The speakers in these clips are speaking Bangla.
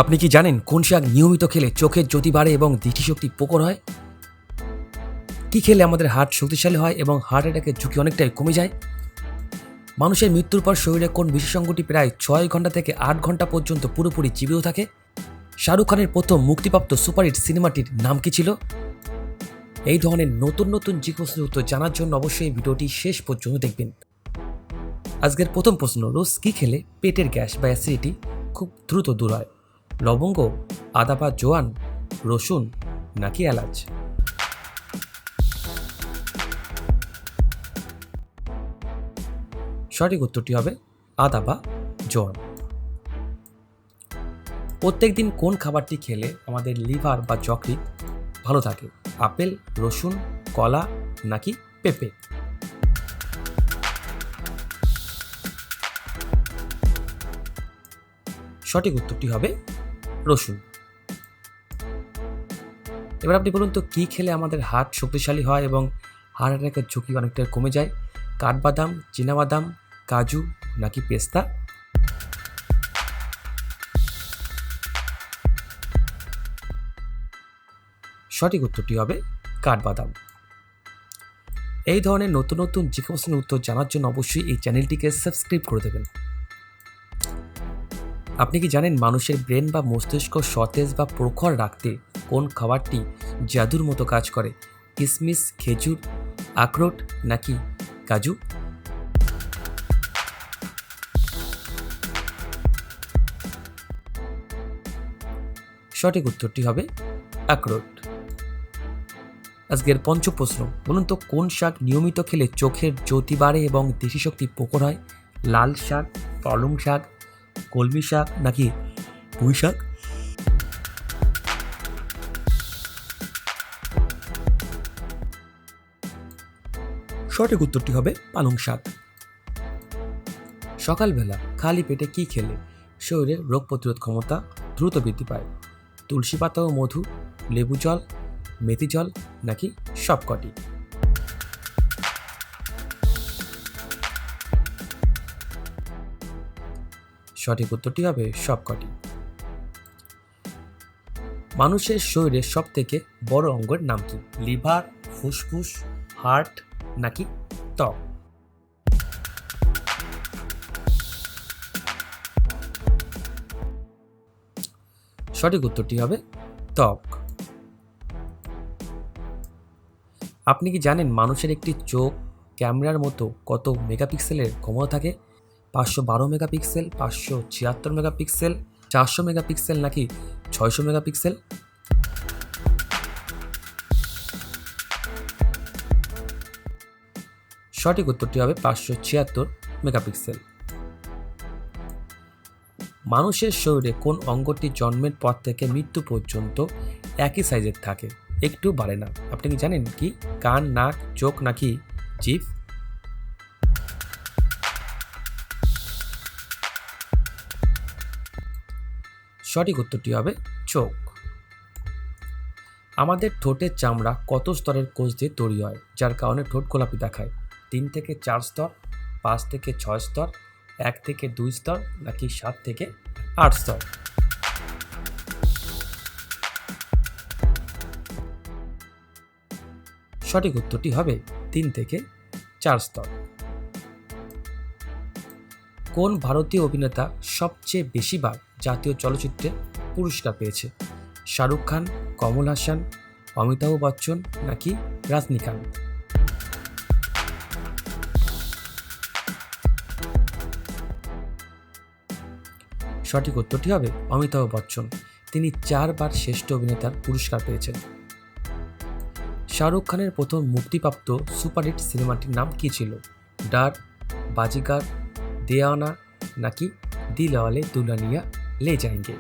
আপনি কি জানেন কোন শাক নিয়মিত খেলে চোখের জ্যোতি বাড়ে এবং দৃষ্টিশক্তি প্রখর হয়? কি খেলে আমাদের হার্ট শক্তিশালী হয় এবং হার্ট অ্যাটাকের ঝুঁকি অনেকটাই কমে যায়? মানুষের মৃত্যুর পর শরীরে কোন বিশেষাঙ্গটি প্রায় 6 ঘন্টা থেকে 8 ঘন্টা পর্যন্ত পুরোপুরি জীবিত থাকে? শাহরুখ খানের প্রথম মুক্তিপ্রাপ্ত সুপারহিট সিনেমাটির নাম কি ছিল? এই ধরনের নতুন নতুন জিজ্ঞাসার উত্তর জানার জন্য অবশ্যই এই ভিডিওটি শেষ পর্যন্ত দেখবেন। আজকের প্রথম প্রশ্ন, রোজ কি খেলে পেটের গ্যাস বা অ্যাসিডিটি খুব দ্রুত দূর হয়? লবঙ্গ, আদা বা জোয়ান, রসুন নাকি এলাচ? সঠিক উত্তরটি হবে আদা বা জোয়ান। প্রত্যেকদিন কোন খাবারটি খেলে আমাদের লিভার বা যকৃৎ ভালো থাকে? আপেল, রসুন, কলা নাকি পেঁপে? সঠিক উত্তরটি হবে রসুন। এবার আপনি বলুন তো, কি খেলে আমাদের হার্ট শক্তিশালী হয় এবং হার্ট অ্যাটাকের ঝুঁকি অনেকটা কমে যায়? কাঠবাদাম, চীনাবাদাম, কাজু নাকি পেস্তা? সঠিক উত্তরটি হবে কাঠবাদাম। এই ধরনের নতুন নতুন জিজ্ঞাসা প্রশ্নের উত্তর জানার জন্য অবশ্যই এই চ্যানেলটিকে সাবস্ক্রাইব করে দেবেন। আপনি কি জানেন মানুষের ব্রেন বা মস্তিষ্ক সতেজ বা প্রখর রাখতে কোন খাবারটি জাদুর মতো কাজ করে? কিশমিশ, খেজুর, আখরোট নাকি কাজু? সঠিক উত্তরটি হবে আখরোট। আজকের পঞ্চম প্রশ্ন, বলুন তো কোন শাক নিয়মিত খেলে চোখের জ্যোতি বাড়ে এবং দৃষ্টিশক্তি প্রখর হয়? লাল শাক, পালং শাক, কলমি শাক নাকি পুঁই শাক? সঠিক উত্তরটি হবে পালং শাক। সকালবেলা খালি পেটে কি খেলে শরীরের রোগ প্রতিরোধ ক্ষমতা দ্রুত বৃদ্ধি পায়? তুলসী পাতা ও মধু, লেবু জল, মেথি জল নাকি সবকটি? সঠিক উত্তরটি হবে সবকটি। মানুষের শরীরের সব থেকে বড় অঙ্গের নাম কি? লিভার, ফুসফুস, হার্ট নাকি ত্বক? সঠিক উত্তরটি হবে ত্বক। আপনি কি জানেন মানুষের একটি চোখ ক্যামেরার মতো কত মেগাপিক্সেলের ক্ষমতা থাকে? 512 মেগাপিক্সেল, 576 মেগাপিক্সেল, 400 মেগাপিক্সেল নাকি 600 মেগাপিক্সেল? সঠিক উত্তরটি হবে 576 মেগাপিক্সেল। মানুষের শরীরে কোন অঙ্গটি জন্মের পর থেকে মৃত্যু পর্যন্ত একই সাইজের থাকে, একটু বাড়ে না? আপনি কি জানেন কি? কান, নাক, চোখ নাকি জিভ? সঠিক উত্তরটি হবে চোখ। আমাদের ঠোঁটের চামড়া কত স্তরের কোষ দিয়ে তৈরি হয় যার কারণে ঠোঁট গোলাপি দেখায়? 3 থেকে 4 স্তর, 5 থেকে 6 স্তর, 1 থেকে 2 স্তর নাকি 7 থেকে 8 স্তর? সঠিক উত্তরটি হবে 3 থেকে 4 স্তর। কোন ভারতীয় অভিনেতা সবচেয়ে বেশিবার জাতীয় চলচ্চিত্রে পুরস্কার পেয়েছে? শাহরুখ খান, কমল হাসান, অমিতাভ বচ্চন নাকি রজনীকান্ত? সঠিক উত্তরটি হবে অমিতাভ বচ্চন। তিনি 4বার শ্রেষ্ঠ অভিনেতার পুরস্কার পেয়েছেন। শাহরুখ খানের প্রথম মুক্তিপ্রাপ্ত সুপারহিট সিনেমাটির নাম কি ছিল? ডার, বাজিগার, দেওয়ানা নাকি দিলওয়ালে দুলহানিয়া লে যায়েঙ্গে?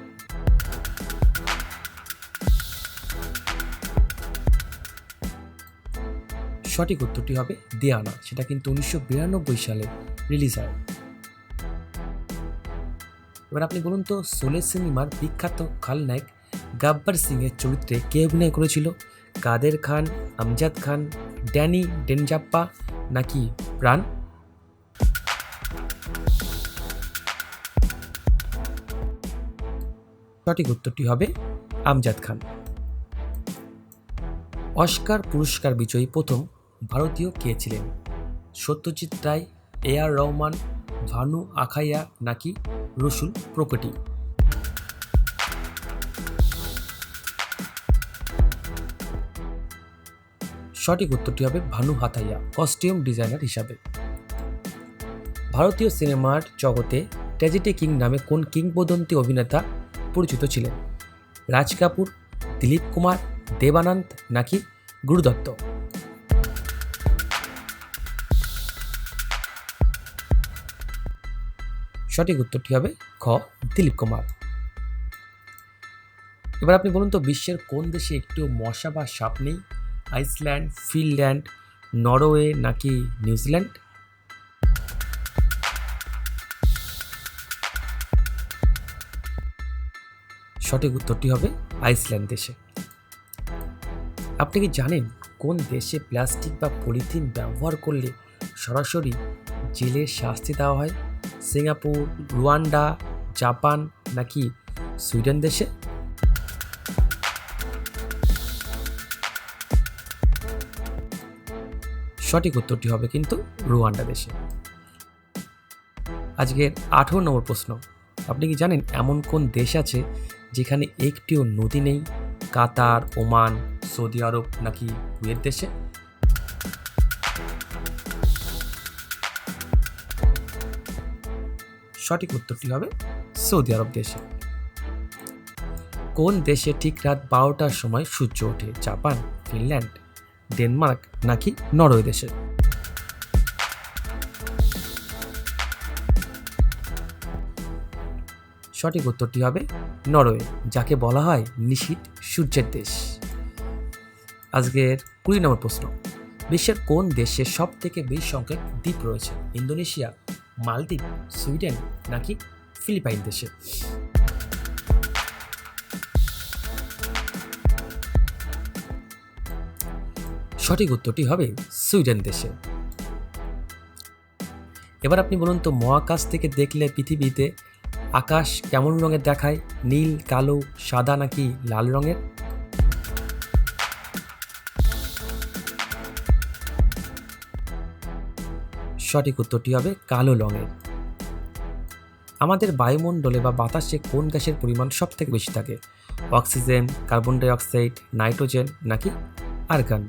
সঠিক উত্তরটি হবে দেওয়ানা। সেটা কিন্তু 1992 সালে রিলিজ হয়। এবার আপনি বলুন তো, শোলে সিনেমার বিখ্যাত খলনায়ক গব্বর সিং এর চরিত্রে কে অভিনয় করেছিল? কাদের খান, আমজাদ খান, ড্যানি ডেনজাপ্পা নাকি প্রাণ? সঠিক উত্তরটি হবে আমজাদ খান। অস্কার পুরস্কার বিজয়ী প্রথম ভারতীয় কে ছিলেন? সত্যজিৎ রায়, এ আর রহমান, ভানু আখাইয়া নাকি রসুল প্রকটি? সঠিক উত্তরটি হবে ভানু হাতাইয়া, কস্টিউম ডিজাইনার হিসাবে। ভারতীয় সিনেমার জগতে ট্র্যাজেডি কিং নামে কোন কিংবদন্তি অভিনেতা পরিচিত ছিলেন? রাজ কাপুর, দিলীপ কুমার, দেবানন্দ নাকি গুরুদত্ত? সঠিক উত্তরটি হবে খ, দিলীপ কুমার। এবার আপনি বলুন তো, বিশ্বের কোন দেশে একটিও মশা বা সাপ নেই? আইসল্যান্ড, ফিনল্যান্ড, নরওয়ে নাকি নিউজিল্যান্ড? সঠিক উত্তরটি হবে আইসল্যান্ড দেশে। আপনি কি জানেন কোন দেশে প্লাস্টিক বা পলিথিন ব্যবহার করলে সরাসরি জেলের শাস্তি দেওয়া হয়? সিঙ্গাপুর, রুয়ান্ডা, জাপান নাকি সুইডেন দেশে? সঠিক উত্তরটি হবে কিন্তু রুয়ান্ডা দেশে। আজকের 18 নম্বর প্রশ্ন, আপনি কি জানেন এমন কোন দেশ আছে যেখানে একটিও নদী নেই? কাতার, ওমান, সৌদি আরব নাকি কুয়েত দেশে? সঠিক উত্তরটি হবে সৌদি আরব দেশে। কোন দেশে ঠিক রাত 12টার সময় সূর্য ওঠে? জাপান, ফিনল্যান্ড, ডেনমার্ক নাকি নরওয়ে দেশে? সঠিক উত্তরটি হবে নরওয়ে, যাকে বলা হয় নিশীথ সূর্যের দেশ। আজকের 20 নম্বর প্রশ্ন, বিশ্বের কোন দেশে সব থেকে বেশি সংখ্যক দ্বীপ রয়েছে? ইন্দোনেশিয়া, মালদ্বীপ, সুইডেন নাকি ফিলিপাইন দেশে? সঠিক উত্তরটি হবে সুইডেন দেশে। এবার আপনি বলুন তো, মহাকাশ থেকে দেখলে পৃথিবীতে আকাশ কেমন রঙের দেখায়? নীল, কালো, সাদা নাকি লাল রঙের? সঠিক উত্তরটি হবে কালো রঙের। আমাদের বায়ুমণ্ডলে বা বাতাসে কোন গ্যাসের পরিমাণ সব থেকে বেশি থাকে? Oxygen, carbon die oxide, nitrogen নাকি আর্গন?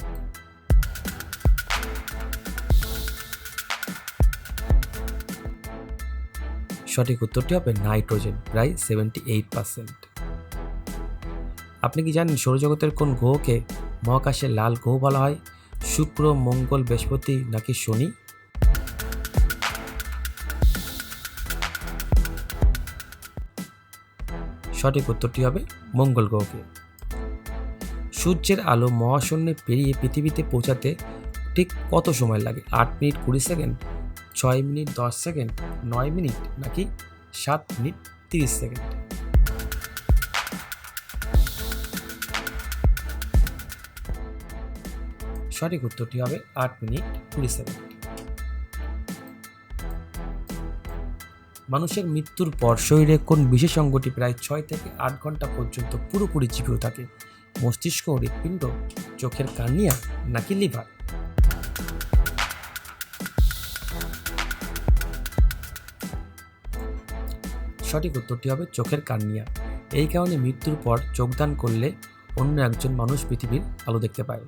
সঠিক উত্তরটি হবে নাইট্রোজেন, প্রায় 78%। আপনি কি জানেন সৌরজগতের কোন গ্রহকে মহাকাশের লাল গ্রহ বলা হয়? শুক্র, মঙ্গল, বৃহস্পতি নাকি শনি? সঠিক উত্তরটি হবে মঙ্গল গ্রহকে। সূর্যের আলো মহাশূন্যে পেরিয়ে পৃথিবীতে পৌঁছাতে ঠিক কত সময় লাগে? 8 minute 20 second, 6 minute 10 second, 9 minute নাকি 7 মিনিট 30 সেকেন্ড? সঠিক উত্তরটি হবে 8 মিনিট 20 সেকেন্ড। মানুষের মৃত্যুর পর শরীরে কোন বিশেষ অঙ্গটি প্রায় 6 থেকে 8 ঘন্টা পর্যন্ত পুরোপুরি জীবিত থাকে? মস্তিষ্ক, হৃৎপিণ্ড, চোখের কর্নিয়া নাকি লিভার? সঠিক উত্তরটি হবে চোখের কর্নিয়া। এই কারণে মৃত্যুর পর চোখদান করলে অন্য একজন মানুষ পৃথিবীর আলো দেখতে পায়।